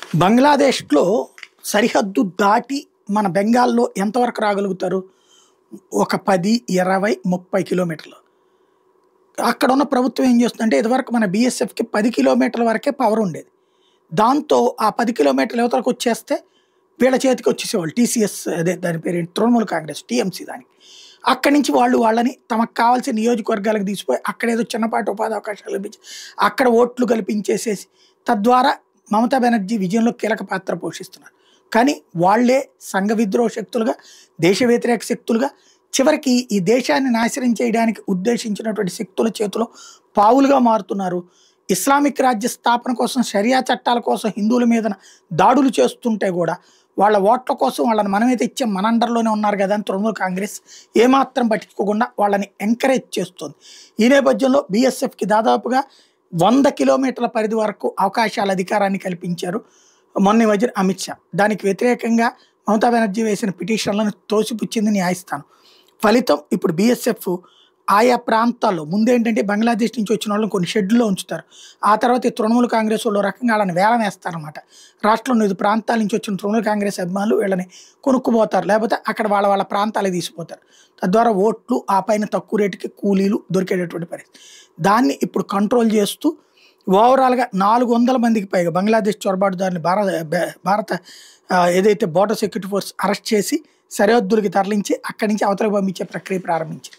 బంగ్లాదేశ్‌లో సరిహద్దు దాటి మన బెంగాల్‌లో ఎంతవరకు రాగలుగుతారు? ఒక 10, 20, 30 కిలోమీటర్లు. అక్కడున్న ప్రభుత్వం ఏం చేస్తుందంటే ఇదివరకు మన బీఎస్ఎఫ్‌కి 10 కిలోమీటర్ల వరకే పవర్ ఉండేది. దాంతో ఆ 10 కిలోమీటర్ల యువతలకొచ్చేస్తే వీళ్ళ చేతికొచ్చేసేవాళ్ళు. టీసీఎస్ అదే దాని పేరేంటి తృణమూల్ కాంగ్రెస్ టీఎంసీ దానికి. అక్కడి నుంచి వాళ్ళని తమకు కావాల్సిన నియోజకవర్గాలకు తీసుకుపోయి అక్కడేదో చిన్నపాటి ఉపాధి అవకాశాలు కల్పించి అక్కడ ఓట్లు కల్పించేసేసి తద్వారా మమతా బెనర్జీ విజయంలో కీలక పాత్ర పోషిస్తున్నారు. కానీ వాళ్ళే సంఘ విద్రోహ శక్తులుగా, దేశ వ్యతిరేక శక్తులుగా, చివరికి ఈ దేశాన్ని నాశనం చేయడానికి ఉద్దేశించినటువంటి శక్తుల చేతిలో పావులుగా మారుతున్నారు. ఇస్లామిక్ రాజ్య స్థాపన కోసం, షరియా చట్టాల కోసం హిందువుల మీద దాడులు చేస్తుంటే కూడా వాళ్ళ ఓట్ల కోసం వాళ్ళని మనమైతే ఇచ్చాం, మన అండర్లోనే ఉన్నారు కదా అని తృణమూల్ కాంగ్రెస్ ఏమాత్రం పట్టించుకోకుండా వాళ్ళని ఎంకరేజ్ చేస్తుంది. ఈ నేపథ్యంలో బీఎస్ఎఫ్‌కి దాదాపుగా 100 కిలోమీటర్ల పరిధి వరకు అవకాశాల అధికారాన్ని కల్పించారు మొన్న ఈ మధ్యన అమిత్ షా. దానికి వ్యతిరేకంగా మమతా బెనర్జీ వేసిన పిటిషన్లను తోసిపుచ్చింది న్యాయస్థానం. ఫలితం ఇప్పుడు బీఎస్ఎఫ్ ఆయా ప్రాంతాల్లో ముందేంటంటే బంగ్లాదేశ్ నుంచి వచ్చిన వాళ్ళని కొన్ని షెడ్యూల్లో ఉంచుతారు. ఆ తర్వాత ఈ తృణమూల్ కాంగ్రెస్ వాళ్ళు రకంగా వాళ్ళని వేలం వేస్తారనమాట. రాష్ట్రంలో 5 ప్రాంతాల నుంచి వచ్చిన తృణమూల్ కాంగ్రెస్ అభిమానులు వీళ్ళని కొనుక్కుపోతారు, లేకపోతే అక్కడ వాళ్ళ ప్రాంతాలకు తీసుకుపోతారు. తద్వారా ఓట్లు ఆ పైన తక్కువ రేటుకి కూలీలు దొరికేటటువంటి పరిస్థితి. దాన్ని ఇప్పుడు కంట్రోల్ చేస్తూ ఓవరాల్‌గా 400 మందికి పైగా బంగ్లాదేశ్ చొరబాటుదారుని భారత ఏదైతే బోర్డర్ సెక్యూరిటీ ఫోర్స్ అరెస్ట్ చేసి సరిహద్దులకి తరలించి అక్కడి నుంచి అవతలకు పంపించే ప్రక్రియ ప్రారంభించింది.